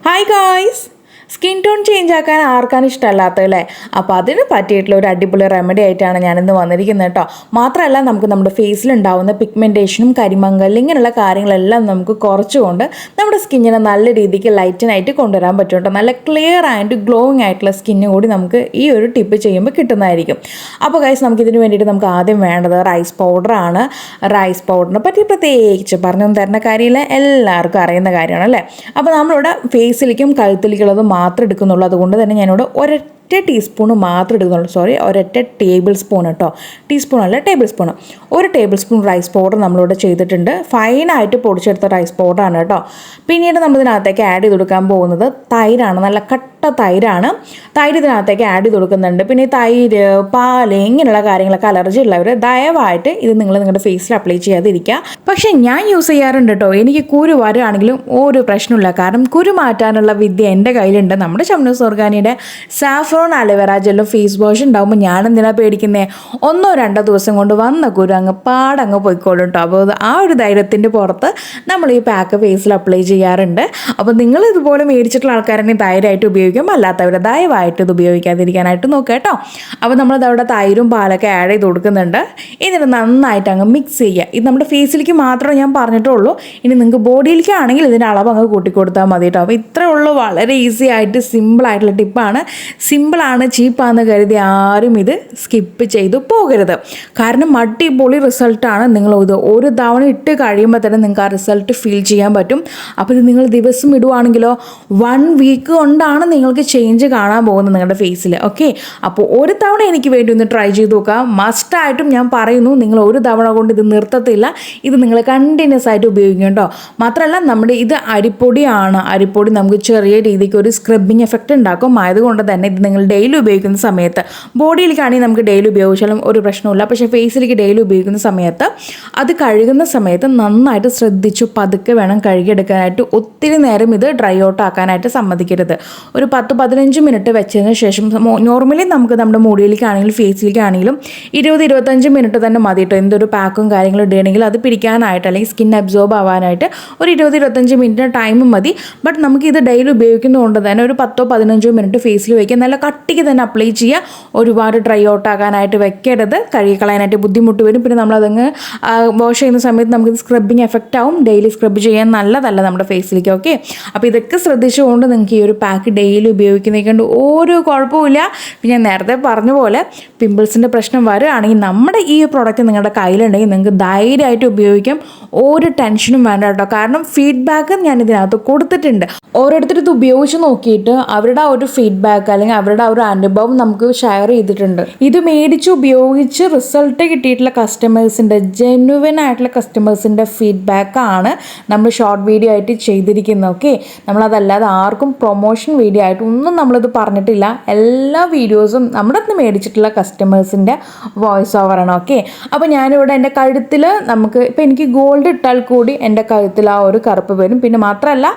Hi guys! Skin tone change ആക്കാൻ ആർക്കാണ് ഇഷ്ടമല്ലാത്തല്ലേ? അപ്പോൾ അതിന് പറ്റിയിട്ടുള്ള ഒരു അടിപൊളി റെമഡി ആയിട്ടാണ് ഞാനിന്ന് വന്നിരിക്കുന്നത് കേട്ടോ. മാത്രമല്ല നമുക്ക് നമ്മുടെ ഫേസിലുണ്ടാവുന്ന പിഗ്മെൻറ്റേഷനും കരിമങ്ങൽ ഇങ്ങനെയുള്ള കാര്യങ്ങളെല്ലാം നമുക്ക് കുറച്ചുകൊണ്ട് നമ്മുടെ സ്കിന്നിനെ നല്ല രീതിക്ക് ലൈറ്റനായിട്ട് കൊണ്ടുവരാൻ പറ്റും കേട്ടോ. നല്ല ക്ലിയർ ആൻഡ് ഗ്ലോയിങ് ആയിട്ടുള്ള സ്കിന്ന് കൂടി നമുക്ക് ഈ ഒരു ടിപ്പ് ചെയ്യുമ്പോൾ കിട്ടുന്നതായിരിക്കും. അപ്പോൾ ഗൈസ് നമുക്കിതിന് വേണ്ടിയിട്ട് നമുക്ക് ആദ്യം വേണ്ടത് റൈസ് പൗഡറാണ്. റൈസ് പൗഡറിനെ പറ്റി പ്രത്യേകിച്ച് പറഞ്ഞൊന്നും തരുന്ന കാര്യമില്ല, എല്ലാവർക്കും അറിയുന്ന കാര്യമാണ് അല്ലേ. അപ്പോൾ നമ്മളിവിടെ ഫേസിലേക്കും കഴുത്തിലേക്കുള്ളത് മാത്രം എടുക്കുന്നുള്ളൂ. അതുകൊണ്ട് തന്നെ ഞാനിവിടെ ഒരൊറ്റ ടീസ്പൂണ് മാത്രം എടുക്കുന്നുള്ളൂ. ഒരൊറ്റ ടേബിൾ സ്പൂൺ കേട്ടോ. ടീസ്പൂൺ അല്ല, ടേബിൾ സ്പൂൺ. ഒരു ടേബിൾ സ്പൂൺ റൈസ് പൗഡർ നമ്മളിവിടെ ചെയ്തിട്ടുണ്ട്. ഫൈനായിട്ട് പൊടിച്ചെടുത്ത റൈസ് പൗഡറാണ് കേട്ടോ. പിന്നീട് നമ്മളിതിനകത്തേക്ക് ആഡ് ചെയ്ത് കൊടുക്കാൻ പോകുന്നത് തൈരാണ്. നല്ല കട്ട തൈരാണ്. തൈര് ഇതിനകത്തേക്ക് ആഡ് ചെയ്ത് കൊടുക്കുന്നുണ്ട്. പിന്നെ തൈര്, പാല് ഇങ്ങനെയുള്ള കാര്യങ്ങളൊക്കെ അലർജി ഉള്ളവർ ദയവായിട്ട് ഇത് നിങ്ങളുടെ ഫേസിൽ അപ്ലൈ ചെയ്യാതിരിക്കുക. പക്ഷേ ഞാൻ യൂസ് ചെയ്യാറുണ്ട് കേട്ടോ. എനിക്ക് കുരു വരുവാണെങ്കിലും ഒരു പ്രശ്നമില്ല. കാരണം കുരു മാറ്റാനുള്ള വിദ്യ എൻ്റെ കയ്യിലുണ്ട്. നമ്മുടെ ഷംനു ഓർഗാനിയുടെ സാഫ്രോൺ അലോവേറ ജെല്ലും ഫേസ് വാഷ് ഉണ്ടാകുമ്പോൾ ഞാൻ എന്തിനാ പേടിക്കുന്നത്? 1-2 ദിവസം കൊണ്ട് വന്ന കുരു അങ്ങ് പാടങ്ങ് പോയിക്കോളും കേട്ടോ. അപ്പോൾ ആ ഒരു ധൈര്യത്തിൻ്റെ പുറത്ത് നമ്മൾ ഈ പാക്ക് ഫേസിൽ അപ്ലൈ ചെയ്യാറുണ്ട്. അപ്പോൾ നിങ്ങൾ ഇതുപോലെ മേടിച്ചിട്ടുള്ള ആൾക്കാരെ ധൈര്യമായിട്ട് ഉപയോഗിക്കും. അല്ലാത്തവരെ ദയവായിട്ട് ഇത് ഉപയോഗിക്കാതിരിക്കാനായിട്ട് നോക്കുക കേട്ടോ. അപ്പോൾ നമ്മളതവിടെ തൈരും പാലൊക്കെ ആഡ് ചെയ്ത് കൊടുക്കുന്നുണ്ട്. ഇതിന് നന്നായിട്ട് അങ്ങ് മിക്സ് ചെയ്യുക. ഇത് നമ്മുടെ ഫേസിലേക്ക് മാത്രമേ ഞാൻ പറഞ്ഞിട്ടുള്ളൂ. ഇനി നിങ്ങൾക്ക് ബോഡിയിലേക്കാണെങ്കിൽ ഇതിൻ്റെ അളവ് അങ്ങ് കൂട്ടിക്കൊടുത്താൽ മതി കേട്ടോ. അപ്പോൾ ഇത്രേ ഉള്ളൂ. വളരെ ഈസി ആയിട്ട് സിമ്പിളായിട്ടുള്ള ടിപ്പാണ്. സിമ്പിളാണ്, ചീപ്പാണെന്ന് കരുതി ആരും ഇത് സ്കിപ്പ് ചെയ്തു പോകരുത്. കാരണം അടിപൊളി റിസൾട്ടാണ്. നിങ്ങൾ ഇത് ഒരു തവണ ഇട്ട് കഴിയുമ്പോൾ തന്നെ നിങ്ങൾക്ക് ആ റിസൾട്ട് ഫീൽ ചെയ്യാൻ പറ്റും. അപ്പോൾ ഇത് നിങ്ങൾ ദിവസം ഇടുവാണെങ്കിലോ 1 വീക്ക് കൊണ്ടാണ് നിങ്ങൾക്ക് ചേഞ്ച് കാണാൻ പോകുന്നത് നിങ്ങളുടെ ഫേസിൽ. ഓക്കെ, അപ്പോൾ ഒരു തവണ എനിക്ക് വേണ്ടി ഒന്ന് ട്രൈ ചെയ്ത് നോക്കുക. മസ്റ്റായിട്ടും ഞാൻ പറയുന്നു, നിങ്ങൾ ഒരു തവണ കൊണ്ട് ഇത് നിർത്തത്തില്ല. ഇത് നിങ്ങൾ കണ്ടിന്യൂസ് ആയിട്ട് ഉപയോഗിക്കും കേട്ടോ. മാത്രമല്ല നമ്മുടെ ഇത് അരിപ്പൊടിയാണ്. അരിപ്പൊടി നമുക്ക് ചെറിയ രീതിക്ക് ഒരു സ്ക്രബിങ് എഫക്റ്റ് ഉണ്ടാക്കും. ആയതുകൊണ്ട് തന്നെ ഇത് നിങ്ങൾ ഡെയിലി ഉപയോഗിക്കുന്ന സമയത്ത്, ബോഡിയിലേക്കാണെങ്കിൽ നമുക്ക് ഡെയിലി ഉപയോഗിച്ചാലും ഒരു പ്രശ്നമില്ല. പക്ഷേ ഫേസിലേക്ക് ഡെയിലി ഉപയോഗിക്കുന്ന സമയത്ത് അത് കഴുകുന്ന സമയത്ത് നന്നായിട്ട് ശ്രദ്ധിച്ചു പതുക്കെ വേണം കഴുകിയെടുക്കാനായിട്ട്. ഒത്തിരി നേരം ഇത് ഡ്രൈ ഔട്ട് ആക്കാനായിട്ട് സമ്മതിക്കരുത്. ഒരു 10-15 മിനിറ്റ് വെച്ചതിന് ശേഷം, നോർമലി നമുക്ക് നമ്മുടെ മുടിയിലേക്കാണെങ്കിലും ഫേസിലേക്കാണെങ്കിലും 20-25 മിനിറ്റ് തന്നെ മതി കേട്ടോ. എന്തൊരു പാക്കും കാര്യങ്ങളും ഇടുകയാണെങ്കിൽ അത് പിടിക്കാനായിട്ട് അല്ലെങ്കിൽ സ്കിൻ അബ്സോർബ് ആവാനായിട്ട് ഒരു 20-25 മിനിറ്റ് ടൈം മതി. ബട്ട് നമുക്ക് ഇത് ഡെയിലി ഉപയോഗിക്കുന്നതുകൊണ്ട് തന്നെ ഒരു 10-15 മിനിറ്റ് ഫേസിൽ വയ്ക്കുക. നല്ല കട്ടിക്ക് തന്നെ അപ്ലൈ ചെയ്യുക. ഒരുപാട് ഡ്രൈ ഔട്ട് ആകാനായിട്ട് വെക്കരുത്. കഴുകിക്കളയാനായിട്ട് ബുദ്ധിമുട്ട് വരും. പിന്നെ നമ്മളതങ്ങ് വാഷ് ചെയ്യുന്ന സമയത്ത് നമുക്ക് സ്ക്രബിങ് എഫക്റ്റ് ആവും. ഡെയിലി സ്ക്രബ് ചെയ്യാൻ നല്ലതല്ല നമ്മുടെ ഫേസിലേക്ക്. ഓക്കെ, അപ്പോൾ ഇതൊക്കെ ശ്രദ്ധിച്ചുകൊണ്ട് നിങ്ങൾക്ക് ഈ ഒരു പാക്ക് ഡെയിലി ഉപയോഗിക്കുന്നതിനെക്കൊണ്ട് ഒരു കുഴപ്പമില്ല. പിന്നെ ഞാൻ നേരത്തെ പറഞ്ഞ പോലെ പിമ്പിൾസിൻ്റെ പ്രശ്നം വരുകയാണെങ്കിൽ നമ്മുടെ ഈ പ്രോഡക്റ്റ് നിങ്ങളുടെ കയ്യിലുണ്ടെങ്കിൽ നിങ്ങൾക്ക് ധൈര്യമായിട്ട് ഉപയോഗിക്കാം. ഒരു ടെൻഷനും വേണ്ട കേട്ടോ. കാരണം ഫീഡ്ബാക്ക് ഞാൻ ഇതിനകത്ത് കൊടുത്തിട്ടുണ്ട്. ഓരോരുത്തരും ഇത് ഉപയോഗിച്ച് നോക്കിയിട്ട് അവരുടെ ഒരു ഫീഡ്ബാക്ക് അല്ലെങ്കിൽ അവരുടെ ഒരു അനുഭവം നമുക്ക് ഷെയർ ചെയ്തിട്ടുണ്ട്. ഇത് മേടിച്ച് ഉപയോഗിച്ച് റിസൾട്ട് കിട്ടിയിട്ടുള്ള കസ്റ്റമേഴ്സിൻ്റെ, ജെന്യുവൻ ആയിട്ടുള്ള കസ്റ്റമേഴ്സിൻ്റെ ഫീഡ്ബാക്കാണ് നമ്മൾ ഷോർട്ട് വീഡിയോ ആയിട്ട് ചെയ്തിരിക്കുന്നത്. ഓക്കെ, നമ്മളതല്ലാതെ ആർക്കും പ്രൊമോഷൻ വീഡിയോ ആയിട്ട് ഒന്നും നമ്മളിത് പറഞ്ഞിട്ടില്ല. എല്ലാ വീഡിയോസും നമ്മുടെ അടുത്ത് മേടിച്ചിട്ടുള്ള കസ്റ്റമേഴ്സിൻ്റെ വോയിസ് ഓവറാണ്. ഓക്കെ, അപ്പോൾ ഞാനിവിടെ എൻ്റെ കഴുത്തിൽ നമുക്ക് ഇപ്പോൾ എനിക്ക് ഗോൾഡ് ഇട്ടാൽ കൂടി എൻ്റെ കഴുത്തിൽ ആ ഒരു കറുപ്പ് വരും. പിന്നെ മാത്രമല്ല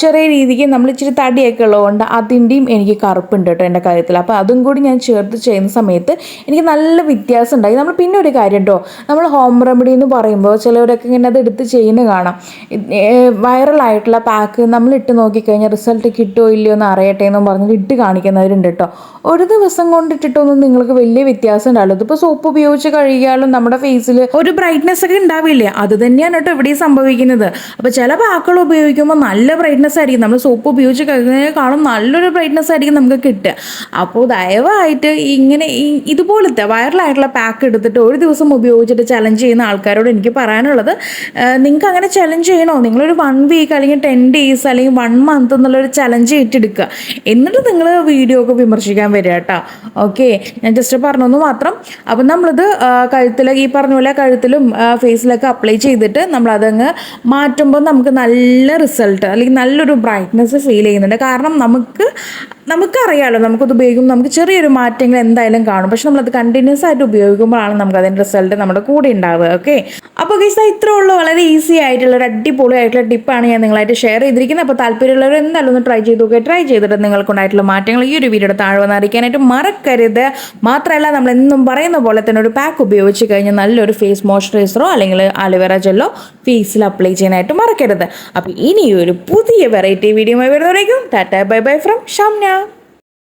ചെറിയ രീതിക്ക് നമ്മൾ ഇച്ചിരി തടിയൊക്കെ ഉള്ളതുകൊണ്ട് അതിൻ്റെയും എനിക്ക് കറുപ്പുണ്ട് കേട്ടോ എൻ്റെ കഴുത്തിൽ. അപ്പോൾ അതും കൂടി ഞാൻ ചേർത്ത് ചെയ്യുന്ന സമയത്ത് എനിക്ക് നല്ല വ്യത്യാസം ഉണ്ടായി. നമ്മൾ പിന്നെ ഒരു കാര്യം കേട്ടോ, നമ്മൾ ഹോം റെമഡി എന്ന് പറയുമ്പോൾ ചിലവരൊക്കെ ഇങ്ങനെ അത് എടുത്ത് ചെയ്യുന്നത് കാണാം. വൈറലായിട്ടുള്ള പാക്ക് നമ്മൾ ഇട്ട് നോക്കിക്കഴിഞ്ഞാൽ റിസൾട്ട് കിട്ടുമോ ഇല്ലയോ എന്ന് അറിയട്ടെ എന്നും പറഞ്ഞിട്ട് ഇട്ട് കാണിക്കുന്നവരുണ്ട് കേട്ടോ. ഒരു ദിവസം കൊണ്ട് ഇട്ടിട്ടൊന്നും നിങ്ങൾക്ക് വലിയ വ്യത്യാസം ഉണ്ടാവില്ല. ഇതിപ്പോൾ സോപ്പ് ഉപയോഗിച്ച് കഴുകിയാലും നമ്മുടെ ഫേസിൽ ഒരു ബ്രൈറ്റ്നെസ് ഒക്കെ ഉണ്ടാവില്ലേ? അത് തന്നെയാണ് കേട്ടോ ഇവിടെയും സംഭവിക്കുന്നത്. അപ്പോൾ ചില പാക്കുകൾ ഉപയോഗിക്കുമ്പോൾ നല്ല ബ്രൈറ്റ്നെസ് ആയിരിക്കും. നമ്മൾ സോപ്പ് ഉപയോഗിച്ച് കഴുകുന്നതിനേക്കാളും നല്ലൊരു ബ്രൈറ്റ്നെസ് ആയിരിക്കും നമുക്ക് കിട്ടുക. അപ്പോൾ ദയവായിട്ട് ഇങ്ങനെ ഇതുപോലത്തെ വൈറലായിട്ടുള്ള പാക്ക് എടുത്തിട്ട് ഒരു ദിവസം ഉപയോഗിച്ചിട്ട് ചലഞ്ച് ചെയ്യുന്ന ആൾക്കാരോട് എനിക്ക് പറയാനുള്ളത്, നിങ്ങൾക്ക് അങ്ങനെ ചലഞ്ച് ചെയ്യണോ? നിങ്ങളൊരു 1 വീക്ക് അല്ലെങ്കിൽ 10 ഡേയ്സ് അല്ലെങ്കിൽ 1 മന്ത് എന്നുള്ളൊരു ചലഞ്ച് ഏറ്റെടുക്കുക. എന്നിട്ട് നിങ്ങൾ വീഡിയോ ഒക്കെ വിമർശിക്കാൻ വരിക കേട്ടോ. ഓക്കെ, ഞാൻ ജസ്റ്റ് പറഞ്ഞൊന്ന് മാത്രം. അപ്പം നമ്മളിത് കഴുത്തിൽ ഈ പറഞ്ഞ പോലെ കഴുത്തിലും ഫേസിലൊക്കെ അപ്ലൈ ചെയ്തിട്ട് നമ്മളതങ്ങ് മാറ്റുമ്പോൾ നമുക്ക് നല്ല റിസൾട്ട് അല്ലെങ്കിൽ നല്ലൊരു ബ്രൈറ്റ്നെസ് ഫീൽ ചെയ്യുന്നുണ്ട്. കാരണം നമുക്ക് നമുക്കറിയാമല്ലോ നമുക്കത് ഉപയോഗിക്കുമ്പോൾ നമുക്ക് ചെറിയൊരു മാറ്റങ്ങൾ എന്തായാലും കാണും. പക്ഷെ നമ്മളത് കണ്ടിന്യൂസ് ആയിട്ട് ഉപയോഗിക്കുമ്പോഴാണ് നമുക്ക് അതിൻ്റെ റിസൾട്ട് നമ്മുടെ കൂടെ ഉണ്ടാവുക. ഓക്കെ, അപ്പോൾ ഗൈസ് ഇത്രേ ഉള്ളൂ. വളരെ ഈസി ആയിട്ടുള്ള ഒരു അടിപൊളി ആയിട്ടുള്ള ടിപ്പാണ് ഞാൻ നിങ്ങളായിട്ട് ഷെയർ ചെയ്തിരിക്കുന്നത്. അപ്പോൾ താല്പര്യമുള്ളവർ എന്തായാലും ഒന്ന് ട്രൈ ചെയ്ത് നോക്കുക. ട്രൈ ചെയ്തിട്ട് നിങ്ങൾക്കുണ്ടായിട്ടുള്ള മാറ്റങ്ങൾ ഈ ഒരു വീഡിയോയുടെ താഴെ വന്ന് അറിയിക്കാനായിട്ട് മറക്കരുത്. മാത്രമല്ല നമ്മൾ എന്നും പറയുന്ന പോലെ തന്നെ ഒരു പാക്ക് ഉപയോഗിച്ച് കഴിഞ്ഞാൽ നല്ലൊരു ഫേസ് മോയ്സ്ചറൈസറോ അല്ലെങ്കിൽ ആലോവേറ ജെല്ലോ ഫേസിൽ അപ്ലൈ ചെയ്യാനായിട്ട് മറക്കരുത്. അപ്പോൾ ഇനി ഒരു പുതിയ വെറൈറ്റി വീഡിയോ വരുന്നവരേക്കും tata bye bye from Shamna.